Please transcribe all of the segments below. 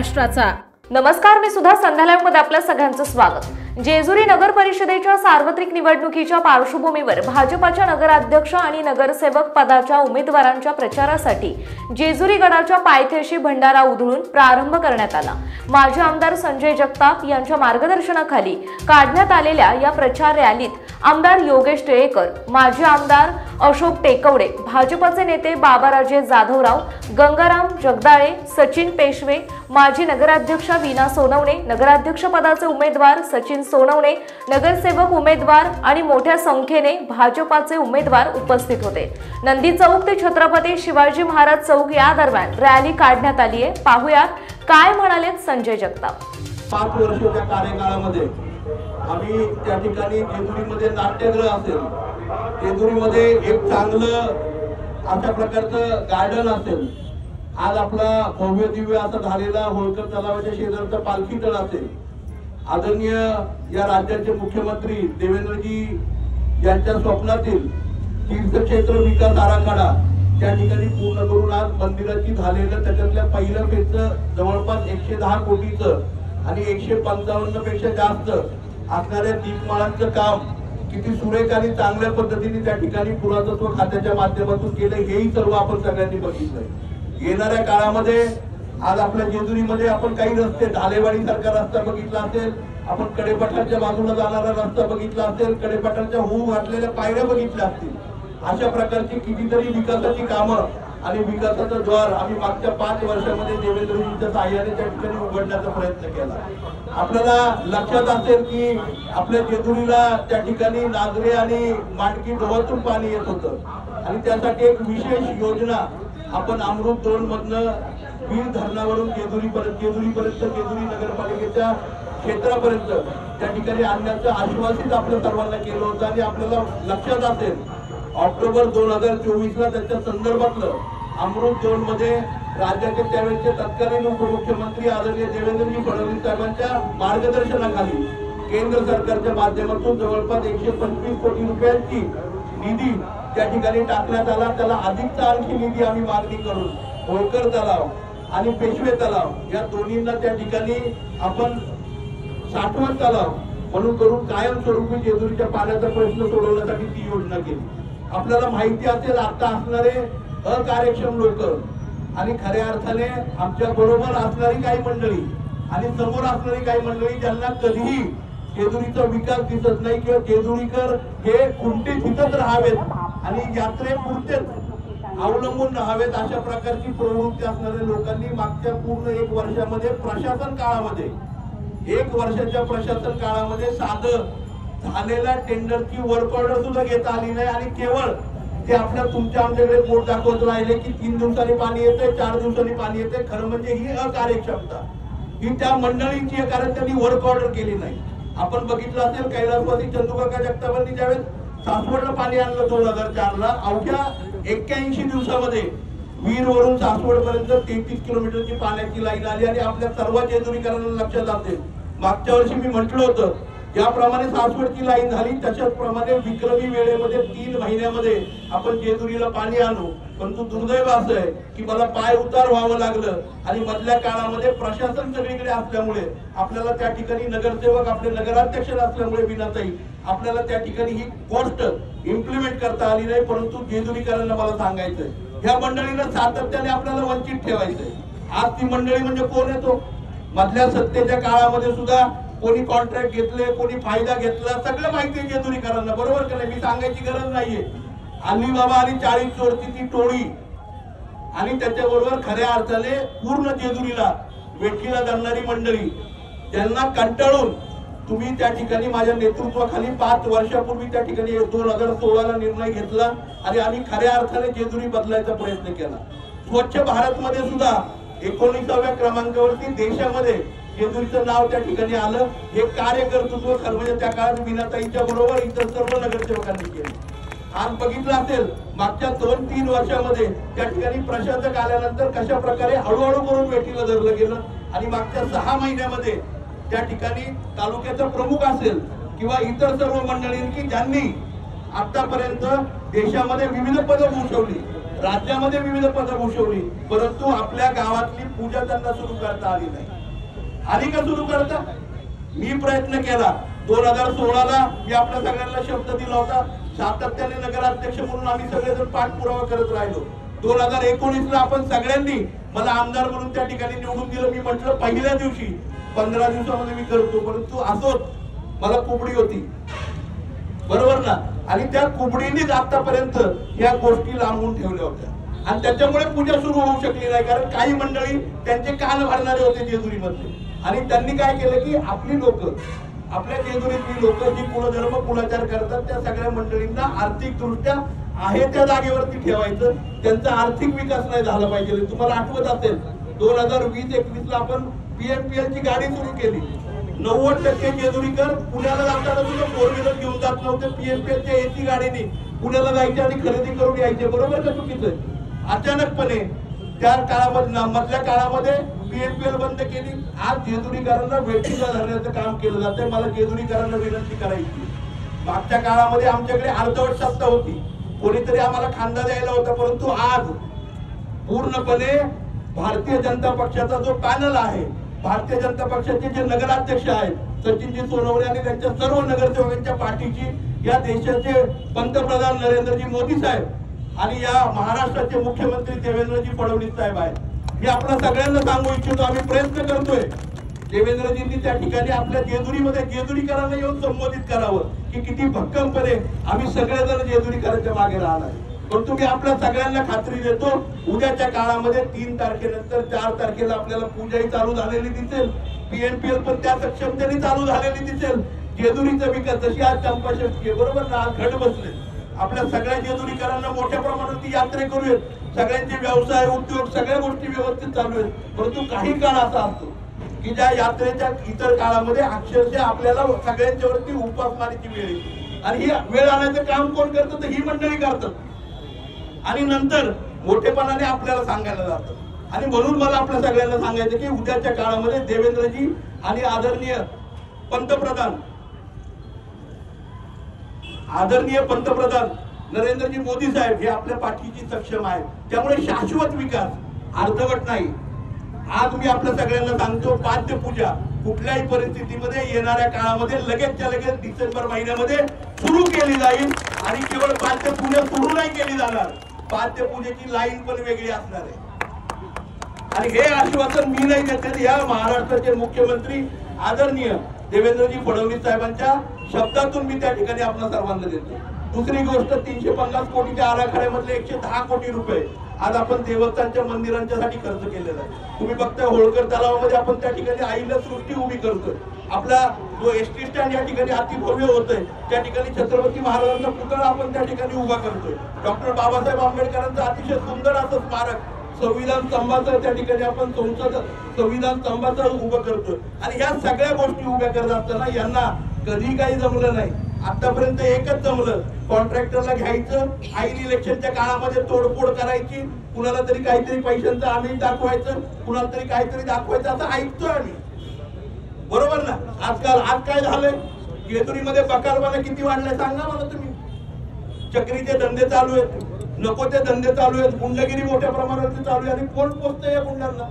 महाराष्ट्राचा। नमस्कार, मी सुद्धा संध्या लाईव्ह मध्ये आपल्या सगळ्यांचं स्वागत। जेजुरी नगर परिषदेच्या सार्वत्रिक निवडणुकीच्या पार्श्वभूमीवर भाजपाच्या नगराध्यक्ष आणि नगरसेवक पदाच्या उमेदवारांच्या प्रचारासाठी जेजुरी गडाच्या पायथ्याशी भंडारा उधळून प्रारंभ करण्यात आला। माजी आमदार संजय जगताप यांच्या मार्गदर्शनाखाली काढण्यात आलेल्या या प्रचार रॅलीत आमदार योगेश टिळेकर, माजी आमदार अशोक टेकवडे, भाजपचे नेते बाबाराजे जाधवराव, गंगाराम जगदाळे, सचिन पेशवे, माजी नगराध्यक्ष वीणा सोनवणे, नगराध्यक्ष पदाचे उमेदवार सचिन सोनवणे, नगरसेवक उमेदवार आणि मोठ्या संख्येने भाजपाचे उमेदवार उपस्थित होते। नंदी चौक ते छत्रपती शिवाजी महाराज चौक या दरम्यान रॅली काढण्यात आली आहे। पाहूयात काय म्हणाले संजय जगताप। 5 वर्षाच्या कार्यकाळामध्ये आम्ही त्या ठिकाणी जेजुरीमध्ये नाट्यगृह असेल, जेजुरीमध्ये एक चांगलं अशा प्रकारचं गार्डन असेल, आज आपला भव्य दिव्य असा झालेला होळकर तलावाच्या शेजारचा पालखी तळ असेल, आदरणीय या राज्याचे मुख्यमंत्री देवेंद्रजी यांच्या स्वप्नातील तीर्थक्षेत्र विकास आराखडा त्या ठिकाणी पूर्ण करून आज मंदिराची झालेलं त्याच्यातल्या पहिल्या फेजचं जवळपास 110 कोटीचं आणि 155 पेक्षा जास्त असणाऱ्या दीपमाळांचं काम किती सुरेख आणि चांगल्या पद्धतीने त्या ठिकाणी पुरातत्व खात्याच्या माध्यमातून केलं, हेही सर्व आपण सगळ्यांनी बघितलंय। येणाऱ्या काळामध्ये आज आपल्या जेजुरीमध्ये आपण काही रस्ते, ढालेवाडी सारखा रस्ता बघितला असेल, आपण कडेपठारच्या बाजूला जाणारा रस्ता बघितला असेल, कडेपठारच्या होऊ घातलेल्या पायऱ्या बघितल्या असतील, अशा प्रकारची कितीतरी विकासाची कामं आणि विकासाचा द्वार आम्ही मागच्या 5 वर्षामध्ये देवेंद्रजींच्या सहाय्याने त्या ठिकाणी उघडण्याचा प्रयत्न केला। आपल्याला लक्षात असेल की आपल्या जेजुरीला त्या ठिकाणी नागरे आणि मांडकी डोहातून पाणी येत होतं आणि त्यासाठी एक विशेष योजना आपण अमृत 2 मधनं वीर धरणावरून जेजुरीपर्यंत जेजुरी नगरपालिकेच्या क्षेत्रापर्यंत त्या ठिकाणी आणण्याचं आश्वासित आपल्या सर्वांना केलं होतं। आणि आपल्याला लक्षात असेल ऑक्टोबर 2024ला त्याच्या संदर्भातलं अमृत 2 मध्ये राज्याचे त्यावेळेचे तत्कालीन उपमुख्यमंत्री आदरणीय देवेंद्रजी फडणवीस साहेबांच्या मार्गदर्शनाखाली केंद्र सरकारच्या माध्यमातून जवळपास 125 कोटी रुपयांची निधी त्या ठिकाणी टाकण्यात आला। त्याला अधिकचा आणखी निधी आम्ही मागणी करून होळकर तलाव आणि पेशवे तलाव या दोन्हींना त्या ठिकाणी आपण साठवण तलाव म्हणून करून कायमस्वरूपी जेजुरीच्या पाण्याचा प्रश्न सोडवण्यासाठी ती योजना केली। आपल्याला माहिती असेल आता असणारे अकार्यक्षम लोक आणि खऱ्या अर्थाने आमच्या बरोबर असणारी काही मंडळी आणि समोर असणारी काही मंडळी ज्यांना कधीही जेजुरीचा विकास दिसत नाही किंवा जेजुरीकर हे खुंटी तिथंच राहावेत आणि यात्रेपुरतेच अवलंबून राहावेत, अशा प्रकारची प्रवृत्ती असणाऱ्या लोकांनी मागच्या पूर्ण 1 वर्षामध्ये प्रशासन काळामध्ये 1 वर्षाच्या प्रशासन काळामध्ये साधं झालेल्या टेंडरची वर्क ऑर्डर सुद्धा घेता आली नाही आणि केवळ ते आपल्या तुमच्या आमच्याकडे बोट दाखवत राहिले की 3 दिवसांनी पाणी येते, 4 दिवसांनी पाणी येते। खरं म्हणजे ही अकार्यक्षमता ही त्या मंडळींची, कारण त्यांनी वर्क ऑर्डर केली नाही। आपण बघितलं असेल कैलासवासी चंदूकाका जगतापांनी ज्यावेळेस सासवडला पाणी आणलं 2004ला, अवघ्या 81 दिवसामध्ये वीर वरून सासवड पर्यंत 33 किलोमीटरची पाण्याची लाईन आली। आणि आपल्या सर्व जेजुरीकरांना लक्षात असेल मागच्या वर्षी मी म्हटलं होतं ज्याप्रमाणे सासवडची लाईन झाली तशाच प्रमाणे विक्रमी वेळेमध्ये 3 महिन्यामध्ये आपण जेजुरीला पाणी आणू। परंतु दुर्दैव असं आहे की मला पाय उतार व्हावं लागलं आणि मधल्या काळामध्ये प्रशासन सगळीकडे असल्यामुळे आपल्याला त्या ठिकाणी नगरसेवक आपले नगराध्यक्ष असल्यामुळे विनाताई आपल्याला त्या ठिकाणी ही गोष्ट इम्प्लिमेंट करता आली नाही। परंतु जेजुरीकरांना मला सांगायचंय ह्या मंडळीला सातत्याने आपल्याला वंचित ठेवायचंय। आज ती मंडळी म्हणजे कोण येतो, मधल्या सत्तेच्या काळामध्ये सुद्धा कोणी कॉन्ट्रॅक्ट घेतले, कोणी फायदा घेतला, सगळं माहिती आहे जेजुरीकरांना, बरोबर का नाही? मी सांगायची गरज नाहीये। अलीबाबा आणि 40 चोरची ती टोळी आणि त्याच्याबरोबर खऱ्या अर्थाने पूर्ण जेजुरीला वेठीला धरणारी मंडळी ज्यांना कंटाळून तुम्ही त्या ठिकाणी माझ्या नेतृत्वाखाली 5 वर्षापूर्वी त्या ठिकाणी 2016ला निर्णय घेतला आणि आम्ही खऱ्या अर्थाने जेजुरी बदलायचा प्रयत्न केला। स्वच्छ भारत मध्ये सुद्धा 19व्या क्रमांकावरती देशामध्ये जेजुरीचं नाव त्या ठिकाणी आलं। हे कार्यकर्तृत्व खरं म्हणजे त्या काळात विनाताईंच्या बरोबर इतर सर्व नगरसेवकांनी केले। आज बघितलं असेल मागच्या 2-3 वर्षामध्ये त्या ठिकाणी प्रशासक आल्यानंतर कशा प्रकारे हळूहळू करून वेठीला धरलं गेलं आणि मागच्या 6 महिन्यामध्ये त्या ठिकाणी तालुक्याचा प्रमुख असेल किंवा इतर सर्व मंडळींनी की ज्यांनी आतापर्यंत देशामध्ये विविध पदं भूषवली, राज्यामध्ये विविध पदं भूषवली, परंतु आपल्या गावातली पूजा त्यांना सुरू करता आली नाही. आली का सुरू करता? मी प्रयत्न केला. 2016ला मी आपल्या सगळ्यांना शब्द दिला होता, सातत्याने नगराध्यक्ष म्हणून आम्ही सगळेजण पाठपुरावा करत राहिलो. 2019ला आपण सगळ्यांनी मला आमदार म्हणून त्या ठिकाणी निवडून दिलं. मी म्हटलं पहिल्या दिवशी 15 दिवसामध्ये मी करतो, परंतु असोच मला कुबडी होती, बरोबर ना, आणि त्या कुबडीनेच आतापर्यंत या गोष्टी लांबून ठेवल्या होत्या आणि त्याच्यामुळे पूजा सुरू होऊ शकली नाही. कारण काही मंडळी त्यांचे कान भरणारे होते जेजुरीमध्ये आणि त्यांनी काय केलं की आपली लोक, आपल्या जेजुरीतली लोक जी कुलधर्म कुलाचार करतात त्या सगळ्या मंडळींना आर्थिक दृष्ट्या आहे त्या जागेवरती ठेवायचं, त्यांचा आर्थिक विकास नाही झाला पाहिजे. तुम्हाला आठवत असेल 2020-21ला आपण PMPL ची गाडी सुरू केली. 90% जेजुरीकर पुण्याला जाताना सुद्धा 4 व्हीलर घेऊन जात नव्हते. PMPL च्या AC गाडीने पुण्याला जायचे आणि खरेदी करून यायचे, बरोबर का चुकीचं? अचानकपणे त्या काळामध्ये, मधल्या काळामध्ये PMPL बंद केली. आज जेजुरीकरांना वेठीला धरण्याचं काम केलं जातंय. मला जेजुरीकरांना विनंती करायची, मागच्या काळामध्ये आमच्याकडे अर्धवट सत्ता होती, कोणीतरी आम्हाला खांदा द्यायला होता, परंतु आज पूर्णपणे भारतीय जनता पक्षाचा जो पॅनल आहे, भारतीय जनता पक्षाचे जे नगराध्यक्ष आहेत सचिनजी सोनवणे आणि त्यांच्या सर्व नगरसेवकांच्या पाठीची या देशाचे पंतप्रधान नरेंद्रजी मोदी साहेब आणि या महाराष्ट्राचे मुख्यमंत्री देवेंद्रजी फडणवीस साहेब आहेत. मी आपल्या सगळ्यांना सांगू इच्छितो, आम्ही प्रयत्न करतोय देवेंद्रजींनी त्या ठिकाणी आपल्या जेजुरीमध्ये जेजुरीकरांना येऊन संबोधित करावं की किती भक्कमपणे आम्ही सगळेजण जेजुरीकरांच्या मागे राहणार. पण तुम्ही आपल्या सगळ्यांना खात्री देतो, उद्याच्या काळामध्ये 3 तारखेनंतर 4 तारखेला आपल्याला पूजाही चालू झालेली दिसेल, PMPL पण त्या सक्षमतेने चालू झालेली दिसेल. जेजुरीचा विकास, जशी आज चंपाषष्ठी आहे, बरोबर ना, आज घट बसले, आपल्या सगळ्या जेजुरीकरांना मोठ्या प्रमाणात ती यात्रे करूयात, सगळ्यांचे व्यवसाय उद्योग सगळ्या गोष्टी व्यवस्थित चालू आहेत. परंतु काही काळ असा असतो की ज्या यात्रेच्या इतर काळामध्ये अक्षरशः आपल्याला सगळ्यांच्या वरती उपासमारीची वेळ येते आणि ही वेळ आणायचं काम कोण करतं? तर ही मंडळी करतात आणि नंतर मोठेपणाने आपल्याला सांगायला जातात. आणि म्हणून मला आपल्या सगळ्यांना सांगायचं की उद्याच्या काळामध्ये देवेंद्रजी आणि आदरणीय पंतप्रधान नरेंद्रजी मोदी साहेब हे आपल्या पाठीची सक्षम आहेत. त्यामुळे शाश्वत विकास अर्धवट नाही. आज मी आपल्या सगळ्यांना सांगतो, पाद्यपूजा कुठल्याही परिस्थितीमध्ये येणाऱ्या काळामध्ये लगेचच्या लगेच डिसेंबर महिन्यामध्ये सुरू केली जाईल आणि केवळ पाद्यपूजा सुरू नाही केली जाणार, पाद्यपूजेची लाईन पण वेगळी असणार आहे. आणि हे आश्वासन मी नाही देते, या महाराष्ट्राचे मुख्यमंत्री आदरणीय देवेंद्रजी फडणवीस साहेबांच्या शब्दातून मी त्या ठिकाणी आपल्या सर्वांना देतो. दुसरी गोष्ट, 350 कोटीच्या आराखड्यामधले 110 कोटी रुपये आज आपण देवस्थानच्या मंदिरांच्यासाठी खर्च केलेला आहे. तुम्ही बघताय होळकर तलावामध्ये आपण त्या ठिकाणी आईला सृष्टी उभी करतोय. आपला जो एसटी स्टँड या ठिकाणी अतिभव्य होतोय, त्या ठिकाणी छत्रपती महाराजांचा पुतळा आपण त्या ठिकाणी उभा करतोय. डॉक्टर बाबासाहेब आंबेडकरांचं अतिशय सुंदर असं स्मारक संविधान स्तंभाचं त्या ठिकाणी आपण संविधान स्तंभाचं उभं करतोय. आणि ह्या सगळ्या गोष्टी उभ्या करत असताना यांना कधी काही जमलं नाही. आतापर्यंत एकच जमलं, कॉन्ट्रॅक्टरला घ्यायचं, ऐन इलेक्शनच्या काळामध्ये तोडफोड करायची, कुणाला तरी काहीतरी पैशांचं आम्ही दाखवायचं, कुणाला तरी काहीतरी दाखवायचं, असं ऐकतोय आम्ही, बरोबर ना. आज काय झालंय, जेजुरीमध्ये बकारवाला किती वाढलाय सांगा मला तुम्ही. चक्रीचे धंदे चालू आहेत, नको ते धंदे चालू आहेत, गुंडगिरी मोठ्या प्रमाणात चालू आहे आणि कोण पोचतंय या गुंडांना,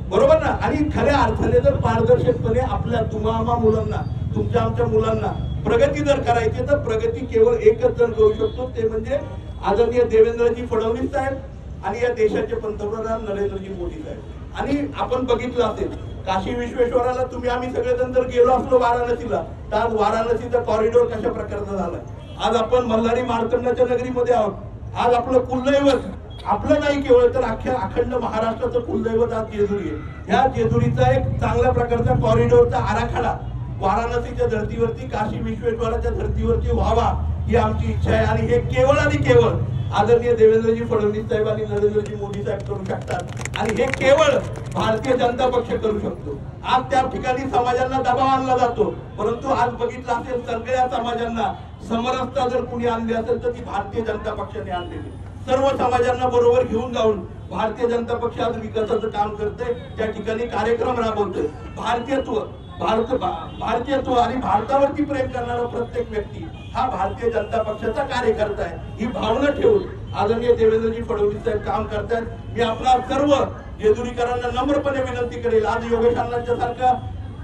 बरोबर ना. आणि खऱ्या अर्थाने जर पारदर्शकपणे आपल्या तुम्हा मुलांना, तुमच्या आमच्या मुलांना प्रगती जर करायची तर प्रगती केवळ एकच जण करू शकतो, ते म्हणजे आदरणीय देवेंद्रजी फडणवीस साहेब आणि या देशाचे पंतप्रधान नरेंद्रजी मोदी साहेब. आणि आपण बघितलं असेल काशी विश्वेश्वराला तुम्ही आम्ही सगळेजण जर गेलो असलो वाराणसीला, तर आज वाराणसीचा कॉरिडॉर कशा प्रकारचा झालाय. आज आपण मल्हारी मार्तंडाच्या नगरीमध्ये आहोत. आज आपलं कुलदैवत, आपलं नाही केवळ तर अख्ख्या अखंड महाराष्ट्राचं कुलदैवत आज जेजुरी आहे. ह्या जेजुरीचा एक चांगल्या प्रकारचा कॉरिडॉरचा आराखडा वाराणसीच्या धर्तीवरती, काशी विश्वेश्वराच्या धर्तीवरती व्हावा ही आमची इच्छा आहे. आणि हे केवळ आणि केवळ आदरणीय देवेंद्रजी फडणवीस साहेब आणि नरेंद्रजी मोदी साहेब करू शकतात आणि हे केवळ भारतीय जनता पक्ष करू शकतो. आज त्या ठिकाणी समाजांना दबाव आणला जातो, परंतु आज बघितलं असेल सगळ्या समाजांना समरसता जर कुणी आणली असेल तर ती भारतीय जनता पक्षाने आणलेली. सर्व समाजांना बरोबर घेऊन जाऊन भारतीय जनता पक्ष आज विकासाचं काम करते, त्या ठिकाणी कार्यक्रम राबवतोय. भारतीयत्व आणि भारतावरती प्रेम करणारा प्रत्येक व्यक्ती हा भारतीय जनता पक्षाचा कार्यकर्ता आहे, ही भावना ठेवून आदरणीय देवेंद्रजी फडणवीस साहेब काम करतात. मी आपला सर्व जेजुरीकरांना नम्रपणे विनंती करेल, आज योगेश अण्णांच्या सारखा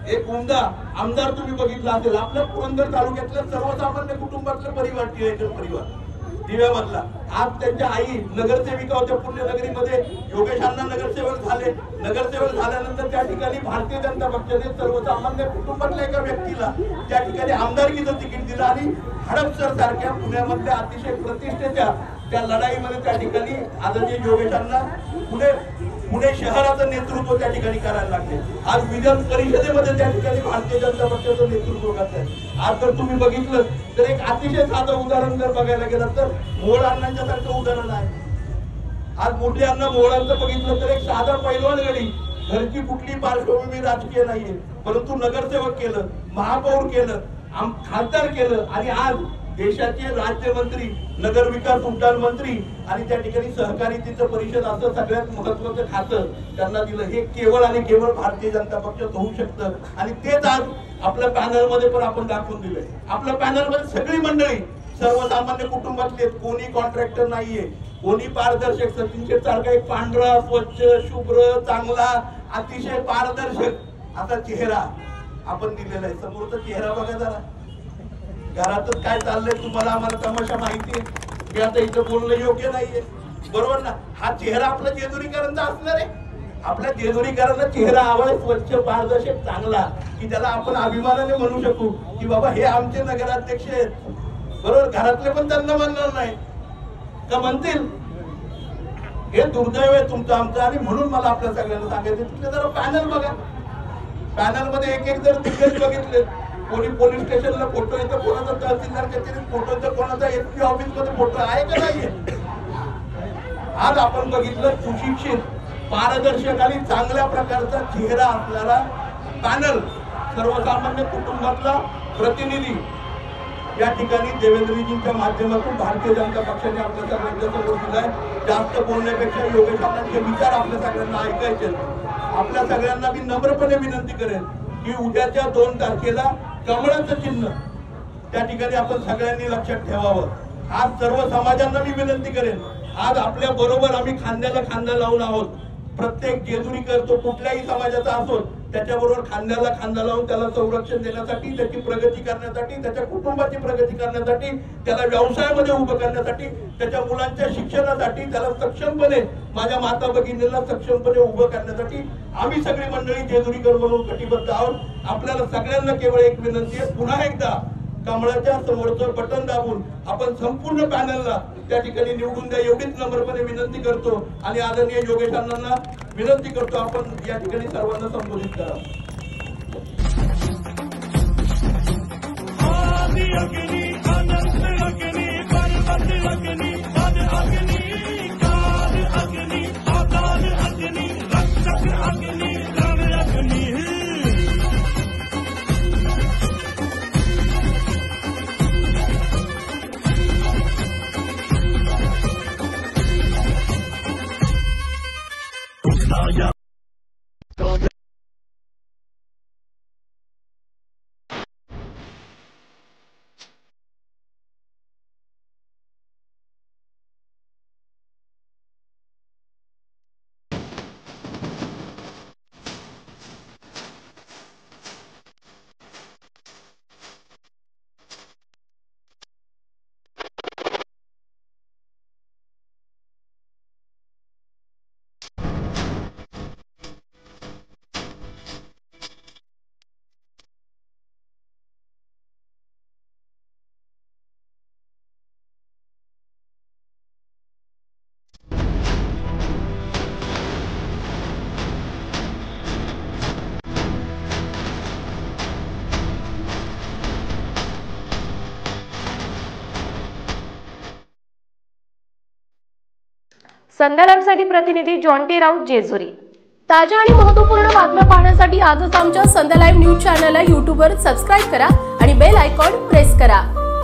एक उमदा आमदार तुम्ही बघितला असेल, आपल्या पुरंदर तालुक्यातल्या सर्वसामान्य कुटुंबातलं परिवार टिळेकर परिवार दिव्यामधला, आज त्यांच्या आई नगरसेविका होत्या पुण्यनगरीमध्ये, योगेश अण्णा नगरसेवक झाले. नगरसेवक झाल्यानंतर त्या ठिकाणी भारतीय जनता पक्षाने सर्वसामान्य कुटुंबातल्या एका व्यक्तीला त्या ठिकाणी आमदारकीचं तिकीट दिलं आणि हडपसर सारख्या पुण्यामधल्या अतिशय प्रतिष्ठेच्या त्या लढाईमध्ये त्या ठिकाणी आदरणीय योगेश अण्णा पुणे शहराचं नेतृत्व त्या ठिकाणी करायला लागले. आज विधान परिषदेमध्ये त्या ठिकाणी भारतीय जनता पक्षाचं नेतृत्व करत आहे. आज जर तुम्ही बघितलं तर एक अतिशय साधं उदाहरण जर बघायला गेलं तर मोहोळ अण्णांच्या सारखं उदाहरण आहे. आज मोठे अण्णा मोहोळांचं बघितलं तर एक साधा पैलवान गडी, घरची कुठली पार्श्वभूमी राजकीय नाहीये, परंतु नगरसेवक केलं, महापौर केलं, खासदार केलं आणि आज देशाचे राज्यमंत्री, नगर विकास उड्डाण मंत्री आणि त्या ठिकाणी सहकारितेचं परिषद असं सगळ्यात महत्वाचं खातं त्यांना दिलं. हे केवळ आणि केवळ भारतीय जनता पक्षात होऊ शकतं आणि तेच आज आपल्या पॅनल मध्ये पण आपण दाखवून दिलंय. आपल्या पॅनल मध्ये सगळी मंडळी सर्वसामान्य कुटुंबातले, कोणी कॉन्ट्रॅक्टर नाहीये, कोणी पारदर्शक. सचिन शेठ सारखा एक पांढरा, स्वच्छ, शुभ्र, चांगला, अतिशय पारदर्शक असा चेहरा आपण दिलेला आहे. समोरचा चेहरा बघा जरा, घरातच काय चाललंय तुम्हाला आम्हाला तमाशा माहितीये, की आता इथं बोलणं योग्य नाहीये, बरोबर ना. हा चेहरा आपला जेजुरीकरांचा असणार आहे. आपल्या जेजुरीकरांना चेहरा हवाय स्वच्छ, पारदर्शक, चांगला, की त्याला आपण अभिमानाने म्हणू शकू की बाबा हे आमचे नगराध्यक्ष आहेत, बरोबर. घरातले पण त्यांना म्हणणार नाही का, म्हणतील. हे दुर्दैव आहे तुमचं आमचं. आणि म्हणून मला आपल्या सगळ्यांना सांगायचं, तिथे जरा पॅनल बघा. पॅनल मध्ये एक एक जर दिग्गज बघितले, कोणी पोलीस स्टेशनला फोटो येतो, कोणाचा तहसीलदार कचेरीत फोटो येतो, कोणाचा एसपी ऑफिस मध्ये फोटो आहे का नाहीये. आज आपण बघितलं सुशिक्षित, पारदर्शक आणि चांगल्या प्रकारचा चेहरा असणारा पॅनल, सर्वसामान्य कुटुंबातला प्रतिनिधी या ठिकाणी देवेंद्रजींच्या माध्यमातून भारतीय जनता पक्षाने आपल्या सगळ्यांच्या समोर दिलाय. जास्त बोलण्यापेक्षा योगेश अण्णांचे विचार आपल्या सगळ्यांना ऐकायचे. आपल्या सगळ्यांना मी नम्रपणे विनंती करेन की उद्याच्या 2 तारखेला कमळाचं चिन्ह त्या ठिकाणी आपण सगळ्यांनी लक्षात ठेवावं. आज सर्व समाजांना मी विनंती करेन, आज आपल्या बरोबर आम्ही खांद्याला खांदा लावून आहोत. प्रत्येक जेजुरीकर तो कुठल्याही समाजाचा असो, त्याच्याबरोबर खांद्याला खांदा लावून त्याला संरक्षण देण्यासाठी, त्याची प्रगती करण्यासाठी, त्याच्या कुटुंबाची प्रगती करण्यासाठी, त्याला व्यवसायामध्ये उभं करण्यासाठी, त्याच्या मुलांच्या शिक्षणासाठी, त्याला सक्षमपणे, माझ्या माता भगिनींना सक्षमपणे उभं करण्यासाठी आम्ही सगळी मंडळी जेजुरीकर म्हणून कटिबद्ध आहोत. आपल्याला सगळ्यांना केवळ एक विनंती आहे, पुन्हा एकदा कमळाच्या समोरचं बटन दाबून आपण संपूर्ण पॅनलला त्या ठिकाणी निवडून द्या, एवढीच नम्रपणे विनंती करतो. आणि आदरणीय योगेश अण्णांना विनंती करतो, आपण या ठिकाणी सर्वांना संबोधित करा. संध्या लाईव्हसाठी प्रतिनिधी जॉन्टी राऊत, जेजुरी. ताज्या आणि महत्त्वपूर्ण बातम्या पाहण्यासाठी आजच आमच्या संध्या लाईव्ह न्यूज चॅनलला YouTube वर सबस्क्राईब करा आणि बेल आयकॉन प्रेस करा.